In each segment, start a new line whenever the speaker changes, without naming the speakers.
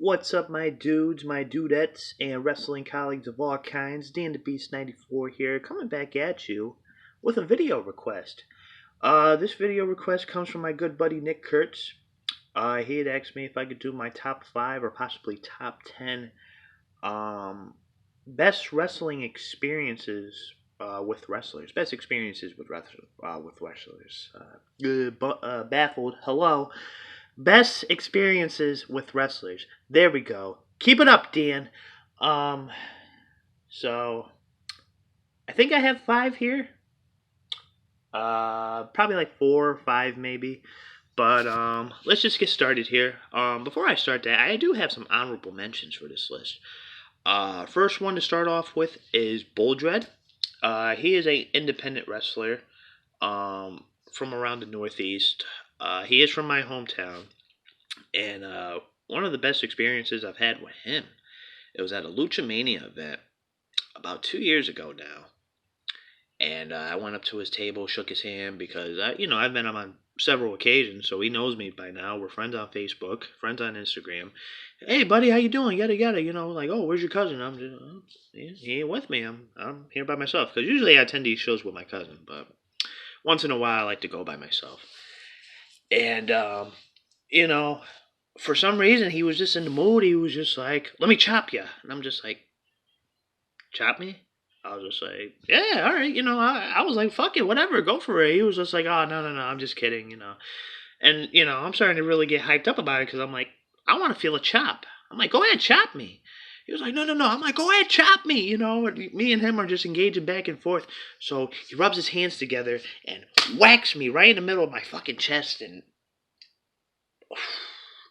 What's up, my dudes, my dudettes, and wrestling colleagues of all kinds? Dan the Beast 94 here, coming back at you with a video request. This video request comes from my good buddy Nick Kurtz. He had asked me if I could do my top 5 or possibly top 10 best wrestling experiences with wrestlers. Best experiences with wrestlers. Baffled. Hello. Best experiences with wrestlers. There we go. Keep it up, Dan. So I think I have 5 here. Probably like 4 or 5 maybe. But let's just get started here. Before I start that, I do have some honorable mentions for this list. First one to start off with is Bulldred. He is an independent wrestler from around the Northeast. He is from my hometown, and one of the best experiences I've had with him, it was at a Lucha Mania event about 2 years ago now. And I went up to his table, shook his hand, because I've met him on several occasions, so he knows me by now. We're friends on Facebook, friends on Instagram. Hey, buddy, how you doing? Yada yada. Like, oh, where's your cousin? I'm just, he ain't with me. I'm here by myself, because usually I attend these shows with my cousin, but once in a while I like to go by myself. And for some reason he was just in the mood. He was just like, "Let me chop you," and I'm just like, "Chop me?" I was just like, "Yeah, all right." I was like, "Fuck it, whatever, go for it." He was just like, "Oh, no, I'm just kidding," And, I'm starting to really get hyped up about it because I'm like, I want to feel a chop. I'm like, "Go ahead, chop me." He was like, "No." I'm like, "Go ahead, chop me." Me and him are just engaging back and forth. So he rubs his hands together and whacks me right in the middle of my fucking chest. And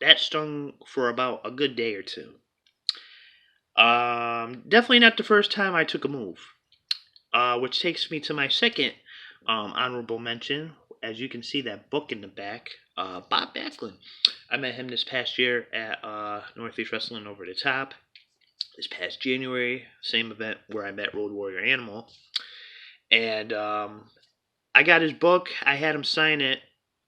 that stung for about a good day or two. Definitely not the first time I took a move. Which takes me to my second honorable mention. As you can see, that book in the back, Bob Backlund. I met him this past year at Northeast Wrestling Over the Top. This past January, same event where I met Road Warrior Animal. And I got his book. I had him sign it.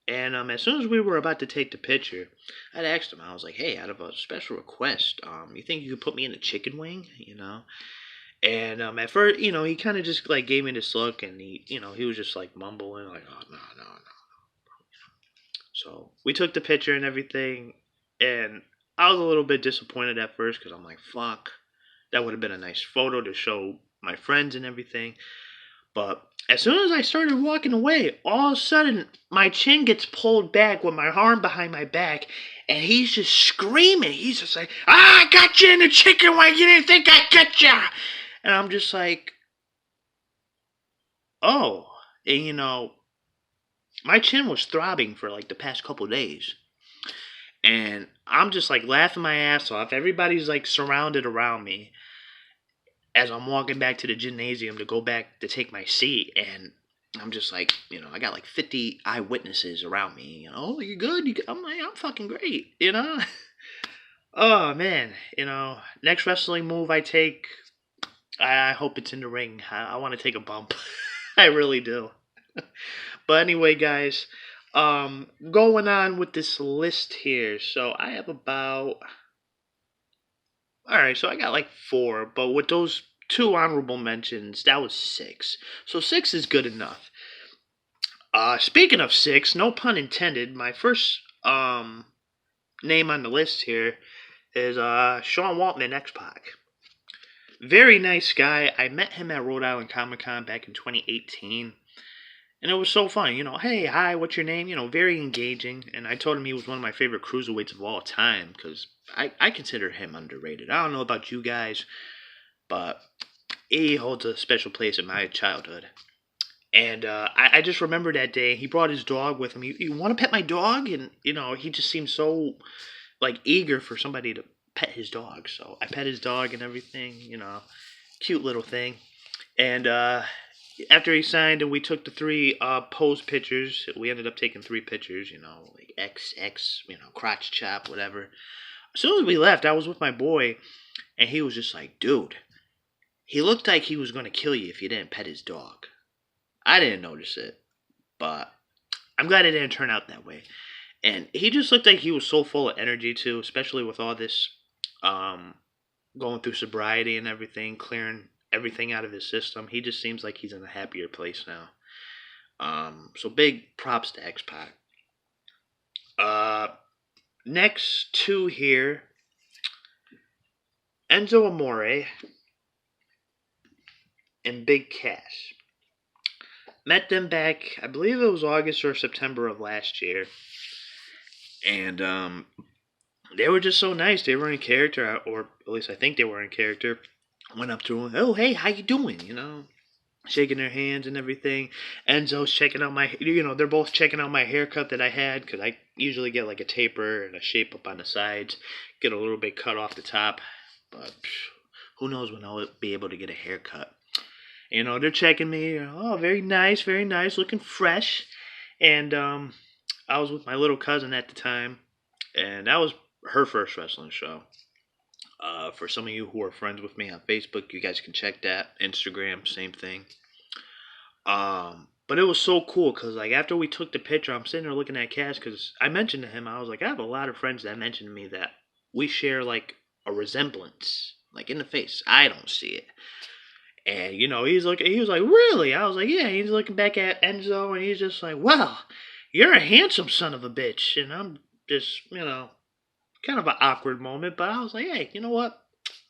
And as soon as we were about to take the picture, I'd asked him, I was like, "Hey, out of a special request, you think you could put me in a chicken wing?" And at first, he kind of just like gave me this look, and he was just like mumbling, like, "Oh, no." So we took the picture and everything, and I was a little bit disappointed at first because I'm like, "Fuck, that would have been a nice photo to show my friends and everything." But as soon as I started walking away, all of a sudden my chin gets pulled back with my arm behind my back, and he's just screaming. He's just like, "I got you in the chicken wing. You didn't think I got you?" And I'm just like, oh. And my chin was throbbing for like the past couple days. And I'm just like laughing my ass off. Everybody's like surrounded around me as I'm walking back to the gymnasium to go back to take my seat. And I'm just like, I got like 50 eyewitnesses around me. "You good? I'm like, I'm fucking great, Oh, man. Next wrestling move I take, I hope it's in the ring. I want to take a bump. I really do. But anyway, guys, going on with this list here. So I have about... Alright, so I got like 4, but with those 2 honorable mentions, that was 6. So 6 is good enough. Speaking of 6, no pun intended, my first name on the list here is Sean Waltman, X-Pac. Very nice guy. I met him at Rhode Island Comic-Con back in 2018. And it was so fun. "Hey, hi, what's your name?" Very engaging. And I told him he was one of my favorite cruiserweights of all time, because I consider him underrated. I don't know about you guys, but he holds a special place in my childhood. And I just remember that day, he brought his dog with him. You want to pet my dog? And, he just seemed so, like, eager for somebody to pet his dog. So I pet his dog and everything, cute little thing. And after he signed and we took the 3 pose pictures, we ended up taking 3 pictures, like X, crotch chop, whatever. As soon as we left, I was with my boy, and he was just like, "Dude, he looked like he was going to kill you if you didn't pet his dog." I didn't notice it, but I'm glad it didn't turn out that way. And he just looked like he was so full of energy too, especially with all this um, going through sobriety and everything, clearing everything out of his system. He just seems like he's in a happier place now. So big props to X-Pac. Uh, Next two here, Enzo Amore and Big Cass. Met them back, I believe it was August or September of last year. And they were just so nice. They were in character, or at least I think they were in character. Went up to them, oh, hey, how you doing? Shaking their hands and everything. Enzo's checking out they're both checking out my haircut that I had, because I usually get like a taper and a shape up on the sides, get a little bit cut off the top, but who knows when I'll be able to get a haircut. They're checking me, oh, very nice, looking fresh. And I was with my little cousin at the time, and that was her first wrestling show. For some of you who are friends with me on Facebook, you guys can check that. Instagram, same thing. But it was so cool because, like, after we took the picture, I'm sitting there looking at Cass because I mentioned to him, I was like, I have a lot of friends that mentioned to me that we share, like, a resemblance, like, in the face. I don't see it. And, he was like, really? I was like, yeah. He's looking back at Enzo, and he's just like, well, you're a handsome son of a bitch. And I'm just, kind of an awkward moment, but I was like, hey, you know what?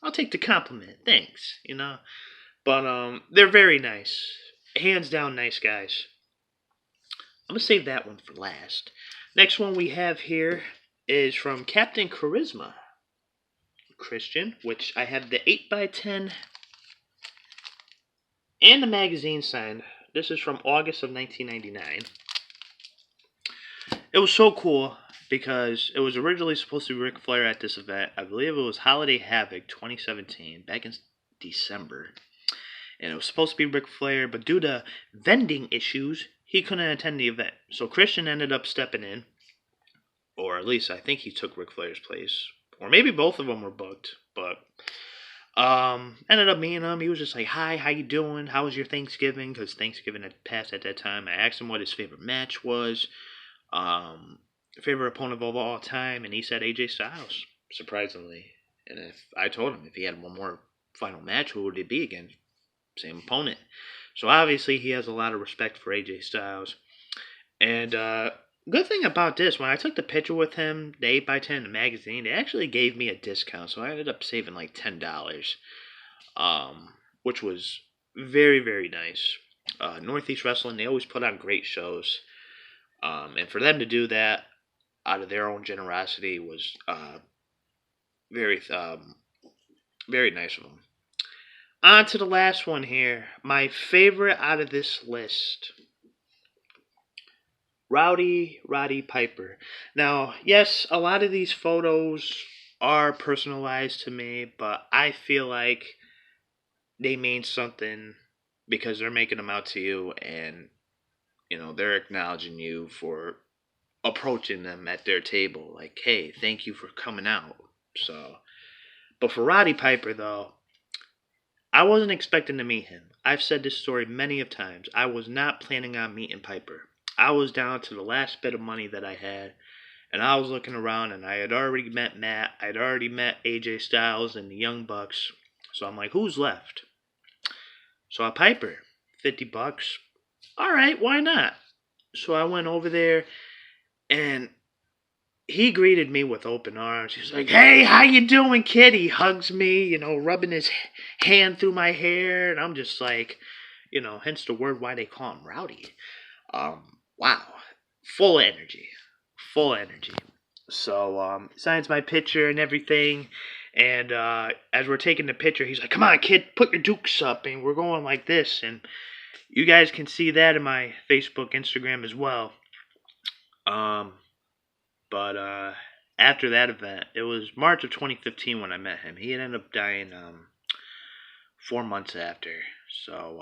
I'll take the compliment. Thanks, But they're very nice. Hands down nice guys. I'm going to save that one for last. Next one we have here is from Captain Charisma Christian, which I have the 8x10 and the magazine signed. This is from August of 1999. It was so cool because it was originally supposed to be Ric Flair at this event. I believe it was Holiday Havoc 2017, back in December. And it was supposed to be Ric Flair, but due to vending issues, he couldn't attend the event. So Christian ended up stepping in, or at least I think he took Ric Flair's place. Or maybe both of them were booked, but ended up meeting him. He was just like, hi, how you doing? How was your Thanksgiving? Because Thanksgiving had passed at that time. I asked him what his favorite match was. Favorite opponent of all time, and he said AJ Styles, surprisingly. And if I told him if he had one more final match, who would it be again? Same opponent. So obviously he has a lot of respect for AJ Styles. And good thing about this, when I took the picture with him, the 8x10 the magazine, they actually gave me a discount, so I ended up saving like $10, which was very, very nice. Northeast Wrestling, they always put on great shows. And for them to do that out of their own generosity was very, very nice of them. On to the last one here. My favorite out of this list. Roddy Piper. Now, yes, a lot of these photos are personalized to me, but I feel like they mean something because they're making them out to you, and they're acknowledging you for approaching them at their table. Like, hey, thank you for coming out. So, but for Roddy Piper, though, I wasn't expecting to meet him. I've said this story many of times. I was not planning on meeting Piper. I was down to the last bit of money that I had, and I was looking around, and I had already met Matt. I'd already met AJ Styles and the Young Bucks. So I'm like, who's left? So Piper, $50. All right, why not? So I went over there, and he greeted me with open arms. He's like, hey, how you doing, kid? He hugs me, rubbing his hand through my hair. And I'm just like, hence the word why they call him Rowdy. Wow. Full energy. So, signs my picture and everything. And as we're taking the picture, he's like, come on, kid, put your dukes up. And we're going like this. And you guys can see that in my Facebook, Instagram as well. But after that event, it was March of 2015 when I met him. He had ended up dying 4 months after. So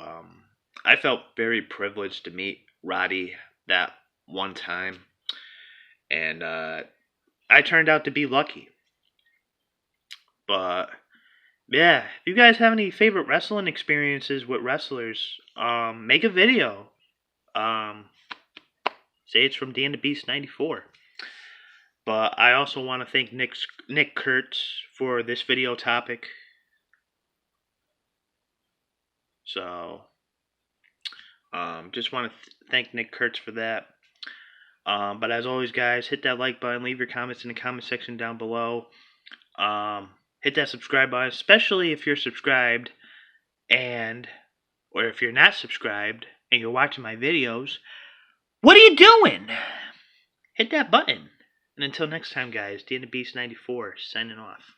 I felt very privileged to meet Roddy that one time. And I turned out to be lucky. But yeah, if you guys have any favorite wrestling experiences with wrestlers, make a video. Say it's from Dan the Beast 94. But I also want to thank Nick Kurtz for this video topic. So, just want to thank Nick Kurtz for that. But as always, guys, hit that like button, leave your comments in the comment section down below. Hit that subscribe button, especially if you're subscribed, or if you're not subscribed and you're watching my videos. What are you doing? Hit that button. And until next time, guys, D and the Beast 94 signing off.